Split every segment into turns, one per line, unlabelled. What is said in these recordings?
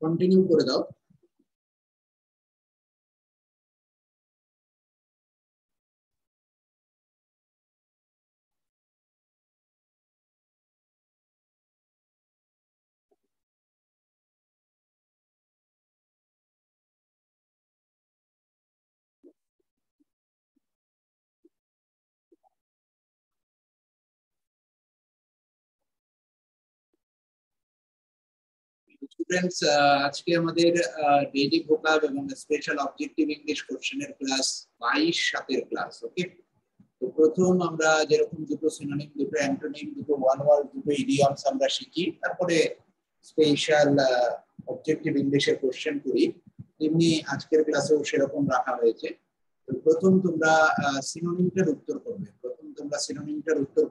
Continue করে দাও। Students, আজকে আমাদের ডেইলি ভোকাব এবং স্পেশাল অবজেক্টিভ ইংলিশ কোশ্চেনের ক্লাস 22-7 ক্লাস। ওকে, তো প্রথম আমরা যেরকম দুটো সিনোনিম, দুটো অ্যান্টোনিম, দুটো ওয়ান ওয়ার্ড, দুটো ইডিয়মস আমরা শিখি, তারপরে স্পেশাল অবজেক্টিভ ইংলিশের কোশ্চেন করি, তেমনি আজকের ক্লাসেও সেরকম রাখা হয়েছে। তো প্রথম তোমরা সিনোনিমটার উত্তর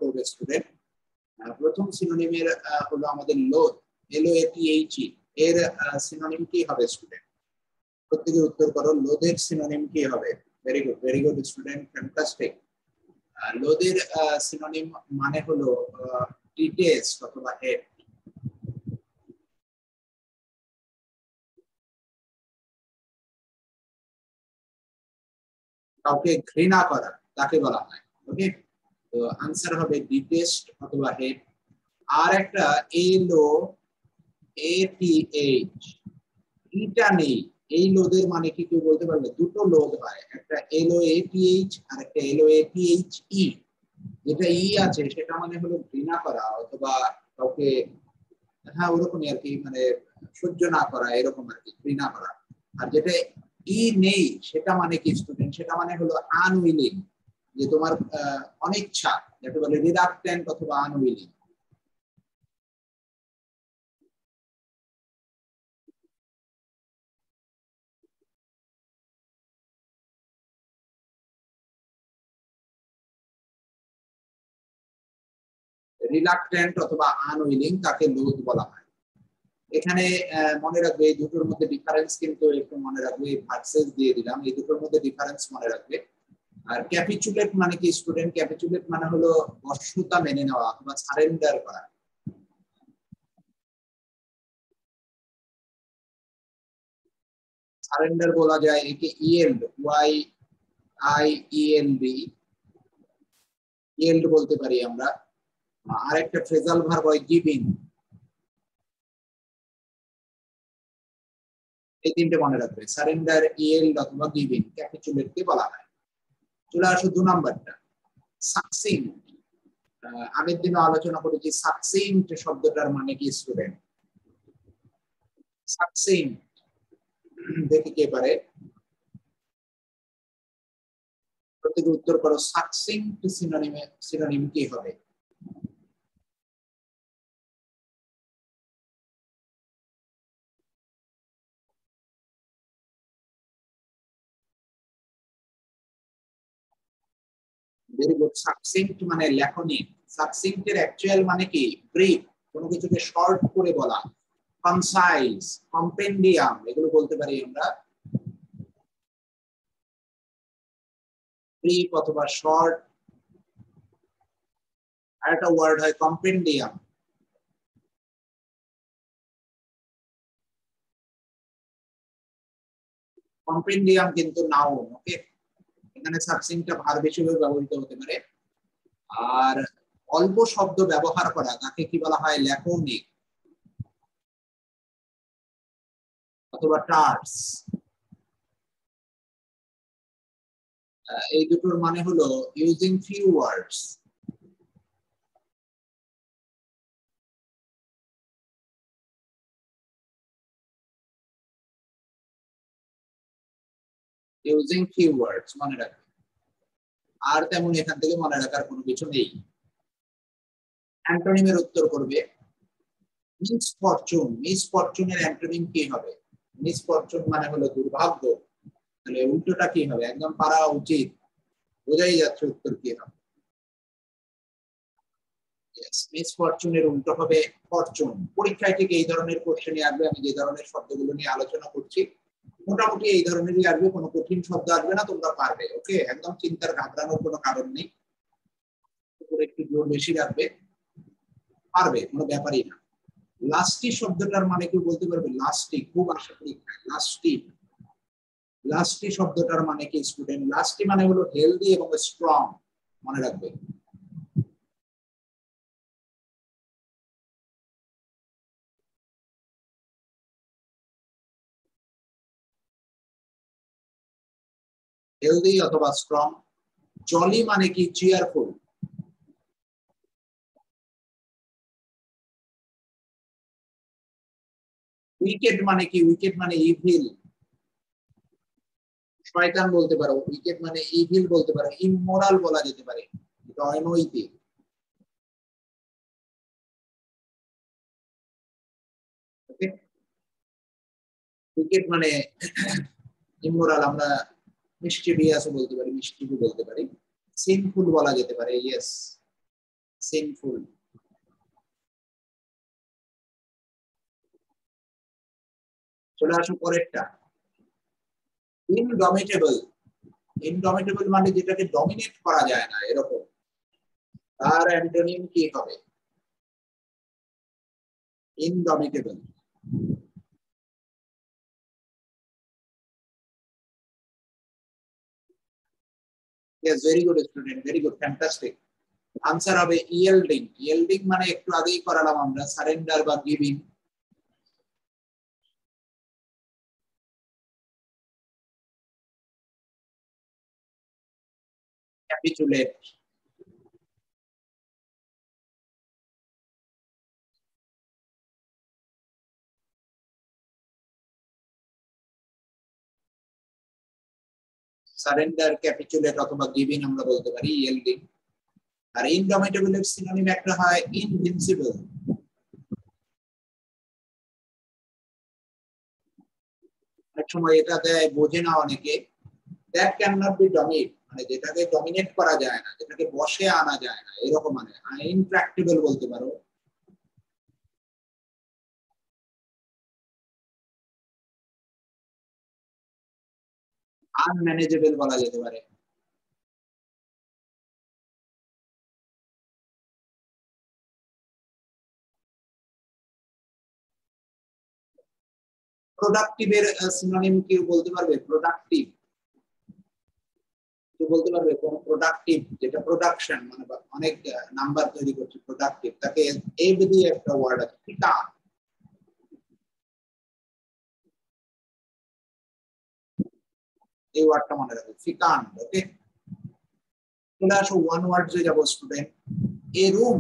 করবে। স্টুডেন্ট, প্রথম সিনোনিমের হলো আমাদের লোথ, LOATHE, এর সিনোনিম কি হবে স্টুডেন্ট? প্রত্যেকে উত্তর করো, লোথের সিনোনিম কি হবে? Very good student, fantastic. লোথের সিনোনিম মানে হলো ডিটেস্ট অথবা হেট। কাউকে ঘৃণা করা তাকে বলা হয়। ওকে, তো আনসার হবে ডিটেস্ট অথবা হেট। আর একটা LOATH, এটা নেই। এই লোদের মানে কি কেউ বলতে পারবে? দুটো লোদ হয়, একটা LOATH আর একটা LOATHE। যেটা ই আছে সেটা মানে হলো ঘৃণা করা অথবা কাউকে, হ্যাঁ ওরকমই আর কি, মানে সহ্য না করা, এরকম আর কি, ঘৃণা করা। আর যেটা ই নেই সেটা মানে কি স্টুডেন্ট? সেটা মানে হলো আনউইলিং, যে তোমার অনিচ্ছা, যাকে বলে রিলাক্টেন্ট অথবা আনউইলিং। রিলাক্টেন্ট অথবা আনউইলিং তাকে লোদ বলা হয়। এখানে মনে রাখবে এই দুটোর মধ্যে ডিফারেন্স, কিন্তু একটু মনে রাখবে, ভার্সেস দিয়ে দিলাম, এই দুটোর মধ্যে ডিফারেন্স মনে রাখবে। আর ক্যাপিচুলেট মানে কি স্টুডেন্ট? ক্যাপিচুলেট মানে হলো বশ্যতা মেনে নেওয়া অথবা সারেন্ডার করা। সারেন্ডার বলা যায় একে ইয়েল্ড, YIELD, ইয়েল্ড বলতে পারি আমরা। আর একটা ফ্রেজাল ভার্ব হয় গিভিং। এই তিনটে মনে রাখবে, সারেন্ডার, ইয়েল্ড অথবা গিভিং, ক্যাপিচুলেট কে বলা হয়। চলে আসো 2 নাম্বারটা, সাকসিন্ট। আগের দিনে আলোচনা করেছি সাকসিন্ট শব্দটার মানে কি স্টুডেন্ট? সাকসিন্ট, দেখি কে পারে। প্রত্যেকে উত্তর করো, সাকসিন্ট সিনোনিম কি হবে? Very good. সাকসিন্ট মানে ল্যাকোনিক। সাকসিন্টের অ্যাকচুয়াল মানে কি? ব্রিফ, কোনো কিছুকে শর্ট করে বলা। কনসাইজ, কম্পেন্ডিয়াম, এগুলো বলতে পারি আমরা। ব্রিফ অথবা শর্ট। আর একটা ওয়ার্ড হয় কম্পেন্ডিয়াম। কম্পেন্ডিয়াম কিন্তু নাউন। ওকে, এখানে সাকসিন্টটা ভার্ব হিসেবে ব্যবহৃত হতে পারে। আর অল্প শব্দ ব্যবহার করা তাকে কি বলা হয়? ল্যাকোনিক অথবা টার্স। এই দুটোর মানে হলো using few words. Using few words মনে রাখবে। আর তেমন এখান থেকে মনে রাখার কোনো কিছু নেই। অ্যান্টোনিমের উত্তর করবে। মিসফরচুন, মিসফরচুনের অ্যান্টোনিম কি হবে? মিসফরচুন মানে হলো দুর্ভাগ্য, তাহলে উল্টোটা কি হবে? একদম পারা উচিত, বোঝাই যাচ্ছে উত্তর কি হবে। মিসফরচুনের উল্টো হবে ফরচুন। পরীক্ষায় ঠিক এই ধরনের কোশ্চেনই আসবে। আমি যে ধরনের শব্দগুলো নিয়ে আলোচনা করছি মোটামুটি এই ধরনেরই আসবে, কোনো কঠিন শব্দ আসবে না, তোমরা পারবে। ওকে, একদম চিন্তার ঘাবড়ানোর কোনো কারণ নেই। একটু জোর বেশি রাখবে, পারবে, কোনো ব্যাপারই না। লাস্টি শব্দটার মানে কি বলতে পারবে? লাস্টি, খুব আশা করি লাস্টি। লাস্টি শব্দটার মানে কি স্টুডেন্ট? লাস্টি মানে হলো হেলদি এবং স্ট্রং, মনে রাখবে। হেলদি অথবা স্ট্রং। জলি মানে কি? চিয়ারফুল। উইকেট মানে কি? উইকেট মানে ইভিল, শয়তান বলতে পারো। উইকেট মানে ইভিল বলতে পারো, ইমোরাল বলা যেতে পারে, এটা অনৈতিক। ওকে, উইকেট মানে ইমোরাল, আমরা মিস্টিরিয়াস বলতে পারি, মিস্টিরি বলতে পারি, সিনফুল বলা যেতে পারে। Yes, sinful. চলে আসো পরেরটা, ইনডমিটেবল। ইনডমিটেবল মানে যেটাকে ডমিনেট করা যায় না, এরকম। তার অ্যান্টোনিম কি হবে? Indomitable. Yes, very good student, very good, fantastic. Answer হবে ইয়েল্ডিং। ইয়েল্ডিং মানে একটু আগেই করালাম আমরা, সারেন্ডার বা গিভিং। ক্যাপিচুলেট। সারেন্ডার, ক্যাপিচুলেট অথবা গিভিং আমরা বলতে পারি, ইয়েল্ডিং। আর ইনডমিটেবল এর সিনোনিম একটা হয় ইনভিনসিবল। এক সময় এটা দেয়, বোঝে না অনেকে, that can not be dominate, মানে যেটাকে ডমিনেট করা যায় না, যেটাকে বশে আনা যায় না, এরকম মানে ইনট্রাক্টেবল বলতে পারো। আনম্যানেজেবল বলা যেতে পারে। প্রোডাক্টিভের সিনোনিম কি বলতে পারবে? প্রোডাক্টিভ কি বলতে পারবে? কোন প্রোডাক্টিভ, যেটা প্রোডাকশন মানে অনেক নাম্বার তৈরি করছে, প্রোডাক্টিভ, তাকে এব দিয়ে একটা ওয়ার্ড আছে, ফিকা। এই ওয়ার্ডটা মনে রাখবে, ফিকান। ওকে, চলে আসো ওয়ান ওয়ার্ড যে যাবো student. A room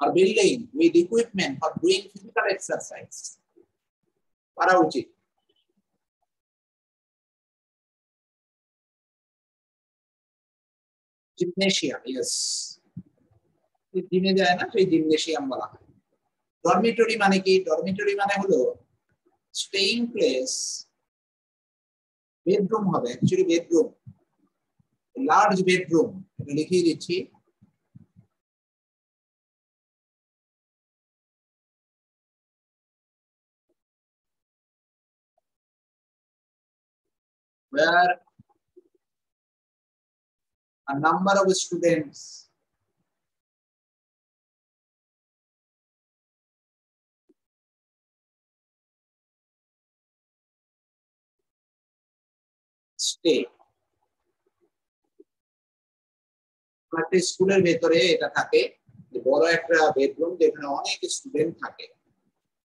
or building with equipment for doing physical exercise করা উচিত। Gymnasium, yes. জিমে যায় না, সেই জিমনেশিয়াম বলা হয়। ডরমিটরি মানে কি? ডরমিটরি মানে হলো স্টেইং প্লেস, বেডরুম হবে, অ্যাকচুয়ালি বেডরুম, লার্জ বেডরুম, এটা লিখিয়ে দিচ্ছি। where a number of students stay। একটা স্কুলের ভেতরে এটা থাকে, বড় একটা বেডরুম যেখানে অনেক স্টুডেন্ট থাকে।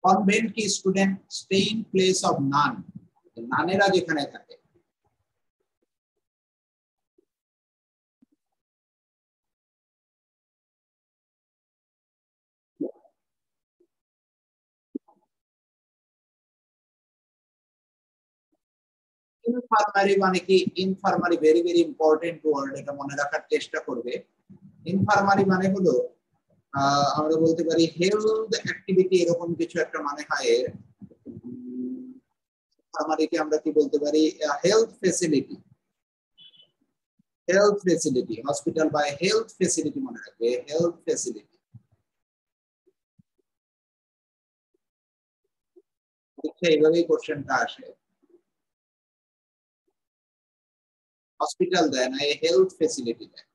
কনভেন্ট কি student? Staying place of nun, নানেরা যেখানে থাকে। ইনফার্মারি মানে কি? Infirmary very very important word, এটা মনে রাখার চেষ্টা করবে। ইনফার্মারি মানে হলো আমরা বলতে পারি হেলথ অ্যাক্টিভিটি, এরকম কিছু একটা মানে হয় এর। ইনফার্মারিকে আমরা কি বলতে পারি? Health facility. Health facility, hospital বা হেলথ ফেসিলিটি, মনে রাখবে, হেলথ ফেসিলিটি। এইভাবেই কোশ্চেনটা আসে, হসপিটাল দেয় না, হেলথ ফেসিলিটি দেয়।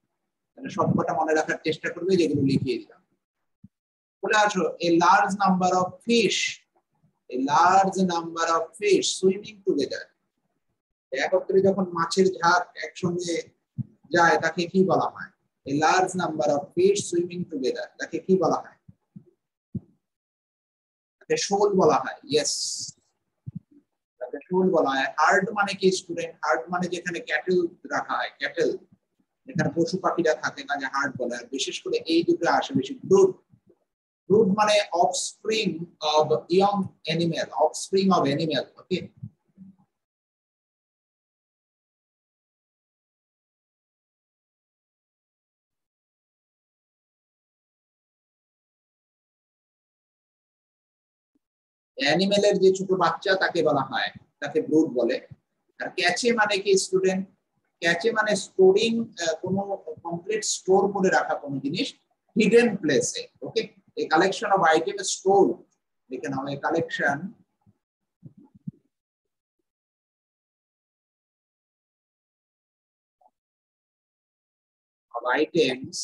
সবকটা মনে রাখার চেষ্টা করবে, যেগুলো লিখিয়ে দিলাম। বলে আসো a large number of fish, a large number of fish swimming together, একত্রে যখন মাছের ঝাঁক একসঙ্গে যায় তাকে কি বলা হয়? a large number of fish swimming together তাকে কি বলা হয়? তাকে শোল বলা হয়। ইয়েস, তাকে শোল বলা হয়। হার্ড মানে কি স্টুডেন্ট? হার্ড মানে যেখানে ক্যাটেল রাখা হয়, ক্যাটেল যেখানে পশু পাখিরা থাকে না, যে হার্ড বলা হয়। বিশেষ করে এই দুটো আসে বেশি। ব্রুড, ব্রুড মানে offspring of young animal, offspring of animal. Okay, অ্যানিমেলের যে ছোট বাচ্চা তাকে বলা হয়, তাকে ব্রুড বলে। আর ক্যাচে মানে কি স্টুডেন্ট? ক্যাচে মানে স্টোরিং, কোনো কমপ্লিট স্টোর করে রাখা কোনো জিনিস হিডেন প্লেসে। ওকে, a collection of items stored, লিখে নাও a collection of items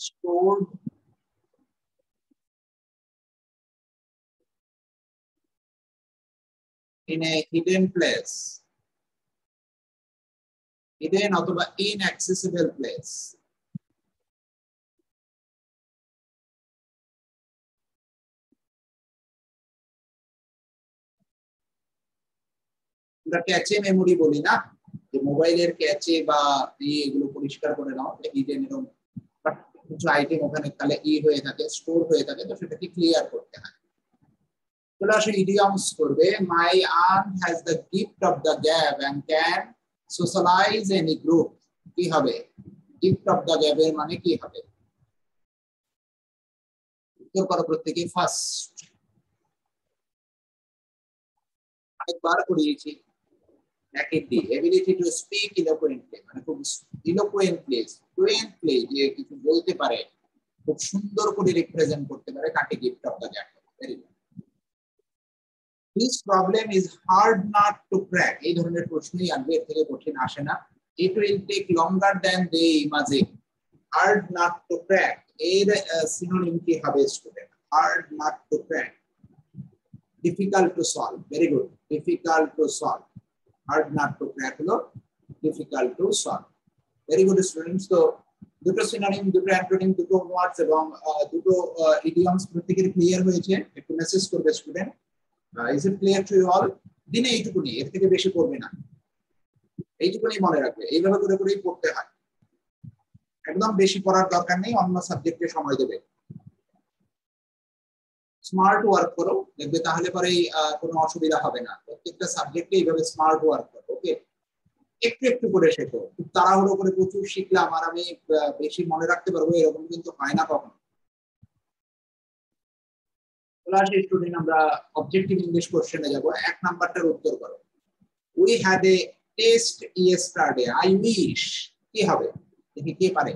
stored in a hidden place, hidden অথবা inaccessible place। আমরা ক্যাচে মেমোরি বলি না, যে মোবাইলের ক্যাচে বা এগুলো পরিষ্কার করে নাও, হিডেন এরকম কিছু আইটেম ওখানে তাহলে হয়ে থাকে, স্টোর হয়ে থাকে, তো সেটাকে ক্লিয়ার করতে হয়। চলে আসে ইডিয়মস করবে। My aunt has the gift of the gab and can socialise any group. কি হবে? গিফট অফ দ্য গ্যাব এর মানে কি হবে? উত্তর করো প্রত্যেকে। ফার্স্ট, আরেকবার করিয়েছি একই, এবিলিটি টু স্পিক ইলোকুয়েন্টলি, মানে খুব ইলোকুয়েন্টলি, ফ্লুয়েন্টলি, যে কিছু বলতে পারে, খুব সুন্দর করে রিপ্রেজেন্ট করতে পারে, তাকে gift of the gab. Very good. This problem is hard not to crack, এই ধরনের প্রশ্নই আসবে, এর থেকে কঠিন আসে না। It will take longer than they imagine, hard not to crack এর সিনোনিম কি হবে student? hard not to crack, difficult to solve। very good, difficult to solve, hard not to crack হলো difficult to solve। very good students। তো দুটো synonym, দুটো antonym, দুটো ওয়ার্ডস এবং দুটো ইডিয়মস প্রত্যেকের ক্লিয়ার হয়েছে? একটু মেসেজ করবে student. Is it clear to you all? দিনে এইটুকুনি, এর থেকে বেশি পড়বে না, এইটুকুনি মনে রাখবে। এইভাবে করে করেই পড়তে হয়, একদম বেশি পড়ার দরকার নেই, অন্য সাবজেক্টে সময় দেবে। স্মার্ট ওয়ার্ক করো, দেখবে তাহলে পরে কোনো অসুবিধা হবে না। প্রত্যেকটা সাবজেক্টে এইভাবে স্মার্ট ওয়ার্ক করো। ওকে, একটু একটু করে শেখো। খুব তাড়াহুড়ো করে প্রচুর শিখলাম আর আমি বেশি মনে রাখতে পারবো, এরকম কিন্তু হয় না কখনো। স্টুডেন্ট, আমরা অবজেক্টিভ ইংলিশ কোশ্চেনে যাব। এক নাম্বারটার উত্তর করো। We had a test yesterday, I wish। কি হবে? দেখি কে পারে।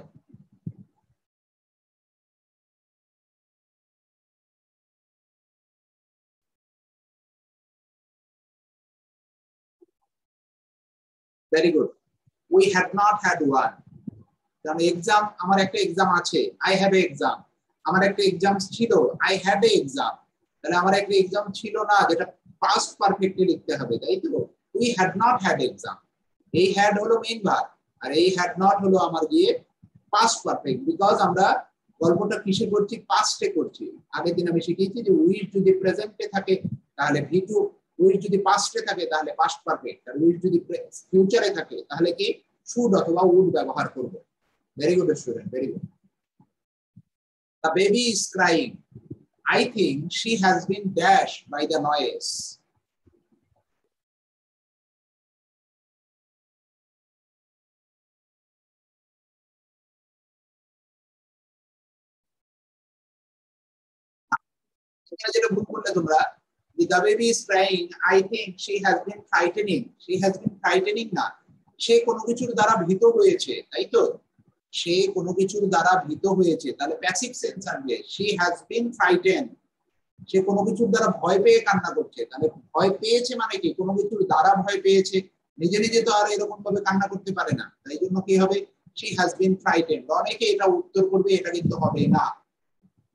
Very good, we had not had one। কারণ এক্সাম, আমার একটা এক্সাম আছে, I have a exam। আমার একটা এক্সাম ছিল, I had a exam। তাহলে আমার একটা এক্সাম ছিল না, যেটা পাস্ট পারফেক্টলি লিখতে হবে, তাই তো? We had not had exam, এই হ্যাড হলো মেইন ভার্ব, আর এই হ্যাড নট হলো আমার গিয়ে পাস্ট পারফেক্ট। বিকজ আমরা গল্পটা কিসে করছি? পাস্টে করছি। আগের দিন আমি শিখিয়েছি যে উইশ যদি প্রেজেন্টে থাকে তাহলে ভি2, উইশ যদি পাস্টে থাকে তাহলে পাস্ট পারফেক্ট, আর উইশ যদি ফিউচারে থাকে তাহলে কি শুড অথবা উড ব্যবহার করব। Very good student, very good. The baby is crying, I think she has been dashed by the noise। যেটা ভুল করলে তোমরা, the baby is crying, I think she has been frightening, she has been frightening না, সে কোনো কিছুর দ্বারা ভীত হয়েছে, তাই তো? সে কোনো কিছুর দ্বারা ভীত হয়েছে, তাহলে প্যাসিভ সেন্স আসবে, she has been frightened। সে কোনো কিছুর দ্বারা ভয় পেয়ে কান্না করছে, তাহলে ভয় পেয়েছে মানে কি? কোনো কিছুর দ্বারা ভয় পেয়েছে, নিজে নিজে তো আর এরকম ভাবে কান্না করতে পারে না, তাই জন্য কি হবে? she has been frightened অনেকে এটা উত্তর করবে এটা কিন্তু হবে না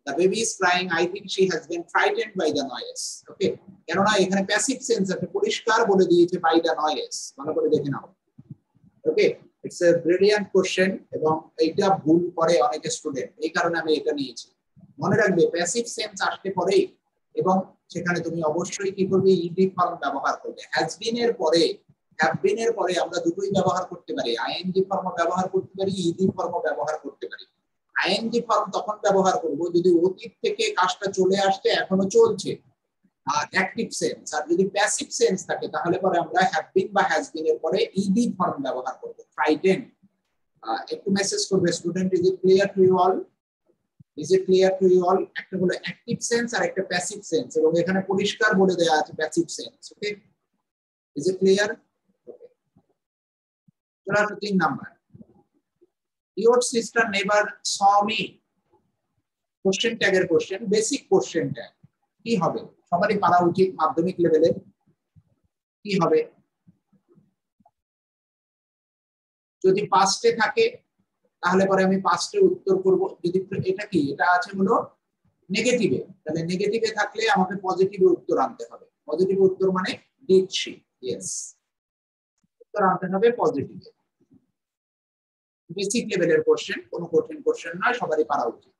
the baby is crying I think she has been frightened by the noise okay কেন না এখানে প্যাসিভ সেন্স আছে পরিষ্কার বলে দিয়েছে by the noise ভালো করে দেখে নাও okay it's a brilliant question এবং এটা ভুল করে অনেক স্টুডেন্ট এই কারণে আমি এটা নিয়েছি মনে রাখবে প্যাসিভ সেন্স আসতে পরে এবং সেখানে তুমি অবশ্যই কি করবে ইডি ফর্ম ব্যবহার করবে হ্যাজ বিন এর পরে হ্যাভ বিন এর পরে আমরা দুটোই ব্যবহার করতে পারি আইএনজি ফর্ম ব্যবহার করতে পারি ইডি ফর্ম ব্যবহার করতে পারি আইএনজি ফর্ম তখন ব্যবহার করব যদি অতীত থেকে কাজটা চলে আসছে এখনো চলছে আর অ্যাক্টিভ সেন্স আর যদি প্যাসিভ সেন্স থাকে তাহলে পরে আমরা হ্যাভ বিন বা হ্যাজ বিন এর পরে ইডি ফর্ম ব্যবহার করব ফ্রাইটেন একটু মেসেজ করবে student is it clear to you all Is it clear to you all? একটা হলো অ্যাক্টিভ সেন্স আর একটা প্যাসিভ সেন্স এবং এখানে পরিষ্কার বলে দেয়া আছে passive sense okay Is it clear? Okay. চলো 3 number Your sister never saw me. Question ট্যাগের কোশ্চেন বেসিক কোশ্চেন ট্যাগ কি হবে সবারই পারা উচিত মাধ্যমিক লেভেলে কি হবে যদি পাস্টে থাকে তাহলে পরে আমি পাস্টে উত্তর করব যদি এটা কি এটা আছে হলো নেগেটিভে তাহলে নেগেটিভে থাকলে আমাকে পজিটিভে উত্তর আনতে হবে পজিটিভ উত্তর মানে ডিড শি ইয়েস উত্তর আনতে হবে পজিটিভে বেসিক লেভেলের কোশ্চেন কোনো কঠিন কোশ্চেন নয় সবারই পারা উচিত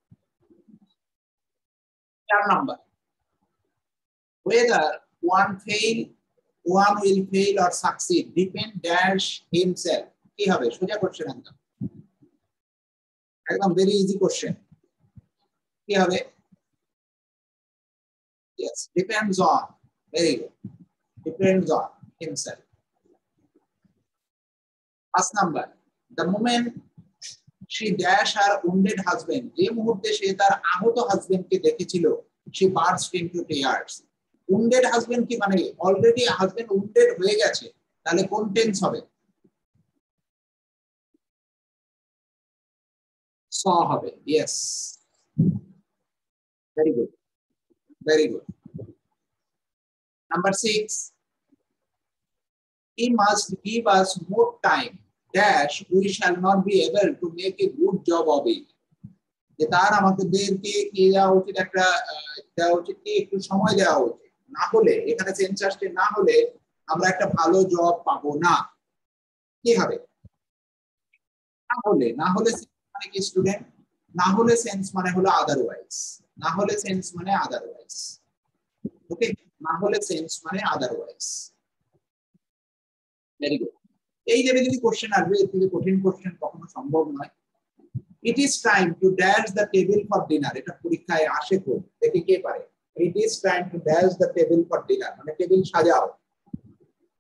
4 number whether one will fail or succeed depend dash himself কি হবে সোজা কোশ্চেন আনতে একদম ভেরি ইজি কোশ্চেন কি হবে yes depends on very good depends on himself first number the moment she dash her wounded husband যে মুহূর্তে সে তার আহত হাজবেন্ডকে দেখেছিল she burst into tears wounded husband কি মানে অলরেডি হাজবেন্ড wounded হয়ে গেছে তাহলে কোন টেন্স হবে saw হবে yes very good very good number 6 he must give us more time dash we shall not be able to make a good job of it যে তার আমাদেরকে কি দেওয়া উচিত একটা দেওয়া উচিত কি একটু সময় দেওয়া উচিত না হলে এখানে সেন্স আসছে না হলে আমরা একটা ভালো জব পাবো না কি হবে না হলে মানে কি স্টুডেন্ট না হলে সেন্স মানে হলো আদারওয়াইজ না হলে সেন্স মানে আদারওয়াইজ ওকে না হলে সেন্স মানে আদারওয়াইজ ভেরি গুড এই লেভেলেরই কোশ্চেন আসবে এর থেকে কঠিন কোশ্চেন কখনো সম্ভব নয় it is time to dash the table for dinner এটা পরীক্ষায় আসে তো দেখি কে পারে it is time to dash the table for dinner মানে টেবিল সাজাও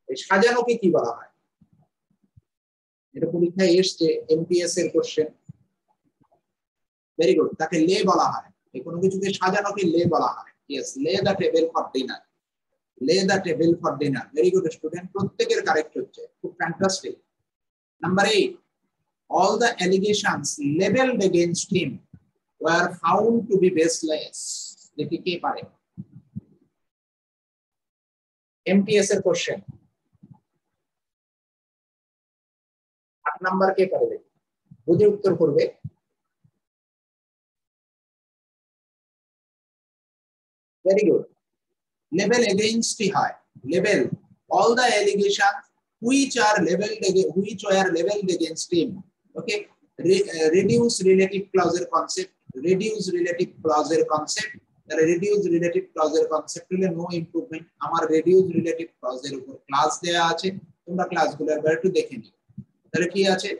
এই সাজানোকে কি বলা হয় এটা পরীক্ষায় এসছে এমপিএস এর কোশ্চেন ভেরি গুড তাকে লে বলা হয় এই কোনো কিছুকে সাজানোকে লে বলা হয় ইয়েস লে the table for dinner lay the table for dinner very good student প্রত্যেকের কারেক্ট হচ্ছে খুব fantastic number 8 all the allegations leveled against him were found to be baseless দেখি কে পারে এমটিএস এর কোশ্চেন 8 নাম্বার কে পারে বুঝে উত্তর করবে very good level against হয় level all the allegations which were leveled against him okay reduce relative clause এর concept reduce relative clause এর concept তাহলে reduce relative clause এর concept হলো no improvement আমার reduce relative clause এর উপর class দেয়া আছে তোমরা ক্লাসগুলো একবার একটু দেখে নিও তাহলে কি আছে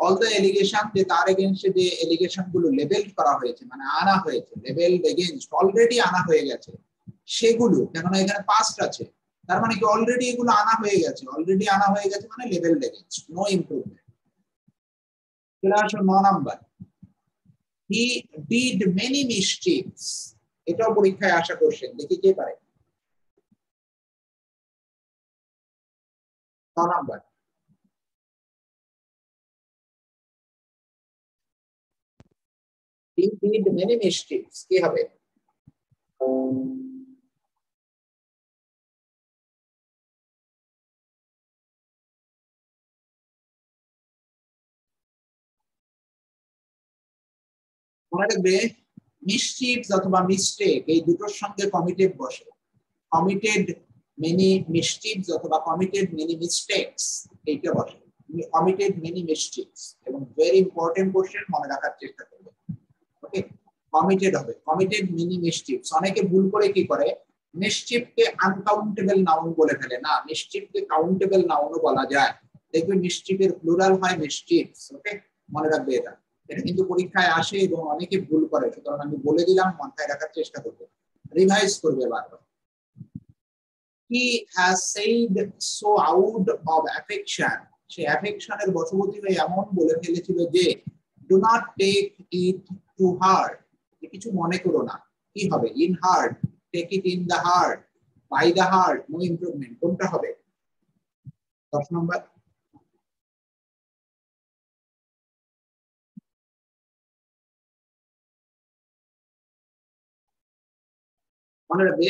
all the allegation যে তার এগেইনস্টে যে এলিগেশন গুলো লেভেল করা হয়েছে মানে আনা হয়েছে leveled against অলরেডি আনা হয়ে গেছে সেগুলো কেননা এখানে পাস্ট আছে তার মানে কি অলরেডি এগুলো আনা হয়ে গেছে মানে level against no improvement class 9 number he did many mistakes এটাও পরীক্ষায় আসা কোশ্চেন দেখি কে পারে 9 number he did many mistakes কি হবে মনে রাখবে মিসচিভস অথবা মিস্টেক এই দুটোর সঙ্গে কমিটেড বসে। কমিটেড মেনি মিসচিভস অথবা কমিটেড মেনি মিস্টেকস এইটা বসে। কমিটেড মেনি মিসচিভস এবং ভেরি ইম্পর্টেন্ট কোশ্চেন, মনে রাখার চেষ্টা করবে। ওকে, কমিটেড হবে, কমিটেড মেনি মিসচিভস। অনেকে ভুল করে কি করে, মিসচিভকে আনকাউন্টেবল নাউন বলে ফেলে। না, মিসচিভকে কাউন্টেবল নাউনও বলা যায়। দেখবে মিসচিভের প্লুরাল হয় মিসচিভস। ওকে, মনে রাখবে এটা। এটা কিন্তু পরীক্ষায় আসে এবং অনেকে ভুল করে, সুতরাং আমি বলে দিলাম, মাথায় রাখার চেষ্টা করবে, রিভাইজ করবে বারবার। He has said so out of affection, সে অ্যাফেকশনের বশবর্তী হয়ে এমন বলে ফেলেছিল যে do not take it to heart, কিছু মনে করো না। কি হবে? in heart, take it in the heart, by the heart, no improvement, কোনটা হবে? 10 নম্বর। মনে রাখবে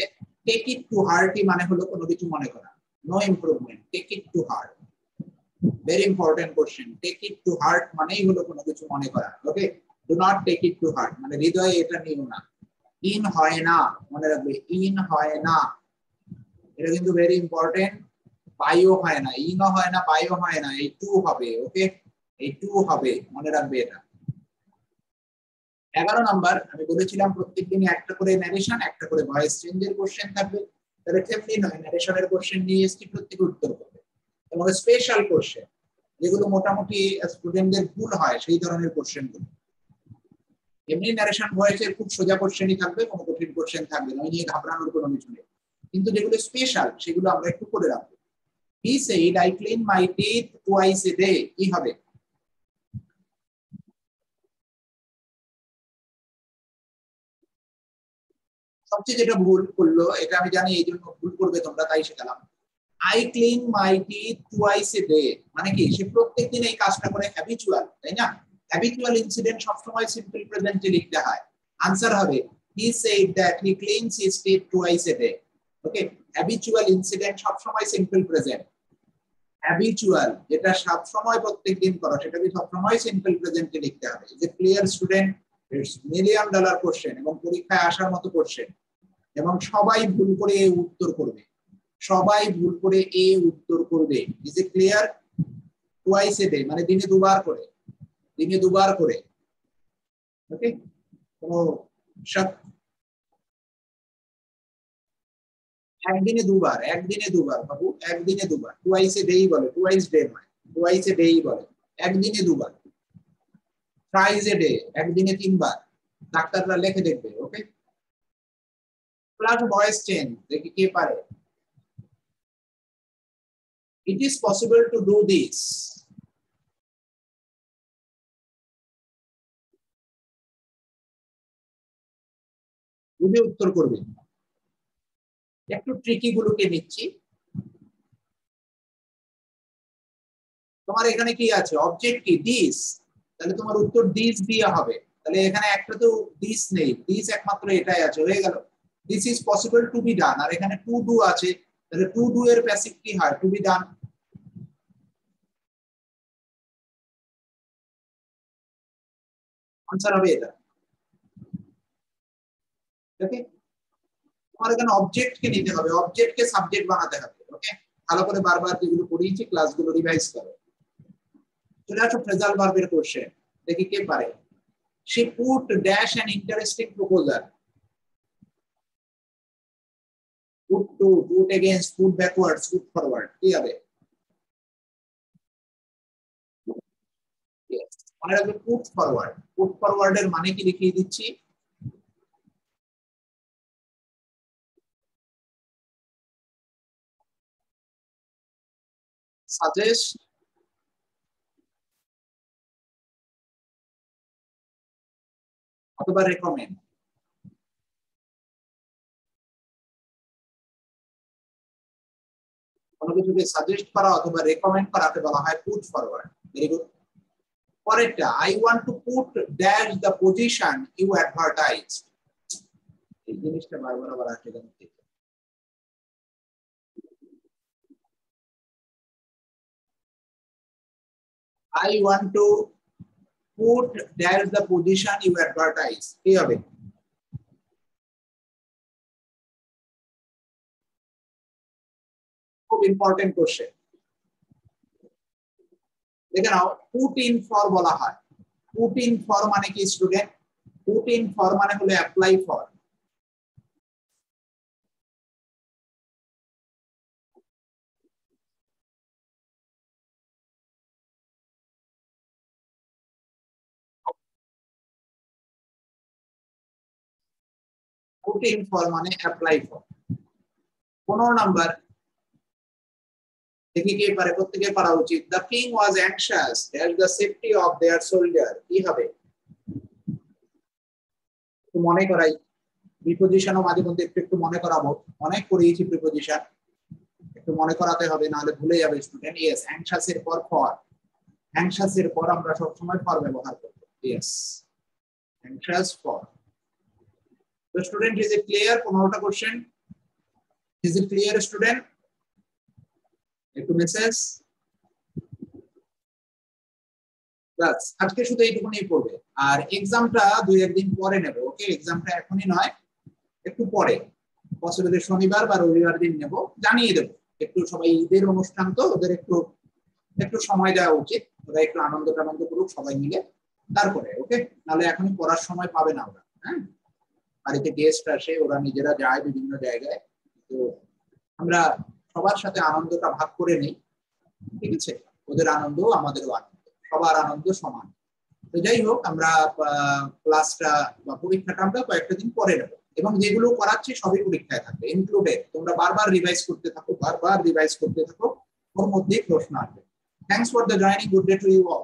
টেক ইট টু হার্ট মানে হলো কোনো কিছু মনে করা, no improvement, take it to heart. Very important question, take it to heart মানেই হলো কোনো কিছু মনে করা। Okay, do not take it to heart মানে হৃদয়ে এটা নিও না। ইন হয় না, মনে রাখবে ইন হয় না, এটা কিন্তু ভেরি ইম্পর্টেন্ট। বায়ো হয় না, ইনও হয় না, বায়ো হয় না, এই টু হবে। ওকে, এই টু হবে, মনে রাখবে এটা। 11 নাম্বার, আমি বলেছিলাম প্রত্যেকদিনই একটা করে ন্যারেশন, একটা করে ভয়েস চেঞ্জের কোশ্চেন থাকবে। তাহলে তেমনি নয়, ন্যারেশনের কোশ্চেন নিয়ে এসছি, প্রত্যেকে উত্তর করবে। এবং স্পেশাল কোশ্চেন যেগুলো মোটামুটি স্টুডেন্টদের ভুল হয় সেই ধরনের কোশ্চেন গুলো। এমনি ন্যারেশন ভয়েসের খুব সোজা কোশ্চেনই থাকবে, কোনো কঠিন কোশ্চেন থাকবে না, ওই নিয়ে ঘাবড়ানোর কোনো কিছু নেই। কিন্তু যেগুলো স্পেশাল সেগুলো আমরা একটু করে রাখবো। He said I clean my teeth twice a day, কি হবে? সবচেয়ে যেটা ভুল করলো, এটা আমি জানি এই জন্য ভুল করবে তোমরা, তাই শেখালাম। I clean my teeth twice a day মানে কি, সে প্রত্যেকদিন এই কাজটা করে, হ্যাবিচুয়াল, তাই না? হ্যাবিচুয়াল ইনসিডেন্ট সবসময় সিম্পল প্রেজেন্টে লিখতে হয়। আনসার হবে he said that he cleans his teeth twice a day. Okay, habitual incident সবসময় সিম্পল প্রেজেন্ট। হ্যাবিচুয়াল যেটা সবসময় প্রত্যেকদিন করো সেটাকে সবসময় সিম্পল প্রেজেন্টে লিখতে হবে। Is a clear student? It's million dollar question এবং পরীক্ষায় আসার মতো কোশ্চেন, এবং সবাই ভুল করে এ উত্তর করবে, সবাই ভুল করে এ উত্তর করবে। Is it clear? Twice a day মানে দিনে দুবার করে, দিনে দুবার করে। ওকে, কোনো শক? একদিনে দুবার, একদিনে দুবার বাবু, একদিনে দুবার। টুয়াইস এ ডেই বলে, টুয়াইস ডে নয়, টুয়াইস এ ডেই বলে, একদিনে দুবার। থ্রাইস এ ডে, একদিনে তিনবার, ডাক্তাররা লিখে দেখবে। ওকে, প্লাস ভয়েস চেঞ্জ, দেখি কে পারে। It is possible to do this. বুঝে উত্তর করবে। একটু ট্রিকি গুলোকে নিচ্ছি। তোমার এখানে কি আছে? অবজেক্ট কি? দিস। তাহলে তোমার উত্তর দিস দিয়ে হবে। তাহলে এখানে একটা তো দিস নেই, দিস একমাত্র এটাই আছে, হয়ে গেল। This is possible to be done, আর এখানে টু ডু আছে, তাহলে টু ডু এর প্যাসিভ কি হয়? Two be done. আনসার হবে এটা। ওকে, তোমার এখানে অবজেক্ট কে নিতে হবে, অবজেক্ট কে সাবজেক্ট বানাতে হবে। ওকে, ভালো করে বারবার যেগুলো পড়িয়েছি ক্লাসগুলো রিভাইজ করো। চলে আসো ফ্রেজাল ভার্বের কোশ্চেন, দেখি কে পারে। She put dash an interesting proposal. Put to, put against, put backwards, put forward, কি হবে? Yes. মনে রাখবে পুট ফরওয়ার্ড, পুট ফরওয়ার্ড এর মানে কি লিখিয়ে দিচ্ছি। সাজেস্ট অথবা রেকমেন্ড। কোনো কিছুকে সাজেস্ট করা অথবা রেকমেন্ড করাকে বলা হয় পুট ফরওয়ার্ড। Very good. পরেরটা, I want to put dash the position you advertise. এই জিনিসটা বারবার আবার আসে কেন? I want to put dash the position you advertise কি হবে খুব ইম্পর্টেন্ট কোশ্চেন দেখে নাও put in for বলা হয় put in for মানে কি স্টুডেন্ট put in for মানে হলো apply for put in for মানে apply for 15 নাম্বার দেখি কে পারে প্রত্যেককে পারা উচিত the king was anxious that the safety of their soldier কি হবে তো মনে করাই প্রিপজিশনও মাঝে মধ্যে একটু মনে করাবো অনেক করিয়েছি প্রিপজিশন একটু মনে করাতে হবে না হলে ভুলে যাবে স্টুডেন্ট yes anxious এর পর for anxious এর পর আমরা সব সময় for ব্যবহার করব yes anxious for so student is it clear 15টা question is it clear student একটু মেসেজ বাস আজকে শুধু এইটুকুই পড়বে আর एग्जामটা দুই একদিন পরে নেব ওকে एग्जामটা এখনই নয় একটু পরে পসিবলি শনিবার বা রবিবার দিন নেব জানিয়ে দেব একটু সবাই ঈদের অনুষ্ঠান তো ওদের একটু সময় দেওয়া উচিত ওরা একটু আনন্দ করুক সবাই মিলে তারপরে ওকে নালে এখনই পড়ার সময় পাবে না ওরা হ্যাঁ বাড়িতে গেস্ট আসে ওরা নিজেরা যায় বিভিন্ন জায়গায় তো আমরা সবার সাথে আনন্দটা ভাগ করে নেই ঠিক আছে ওদের আনন্দ আমাদেরও আনন্দ সবার আনন্দ সমান তো যাই হোক আমরা ক্লাসটা বা পরীক্ষাটা আমরা কয়েকটা দিন পরে নেব এবং যেগুলো করাচ্ছি সবই পরীক্ষায় থাকবে ইনক্লুডেড তোমরা বারবার রিভাইজ করতে থাকো ওর মধ্যেই প্রশ্ন আসবে thanks for the joining good day to you all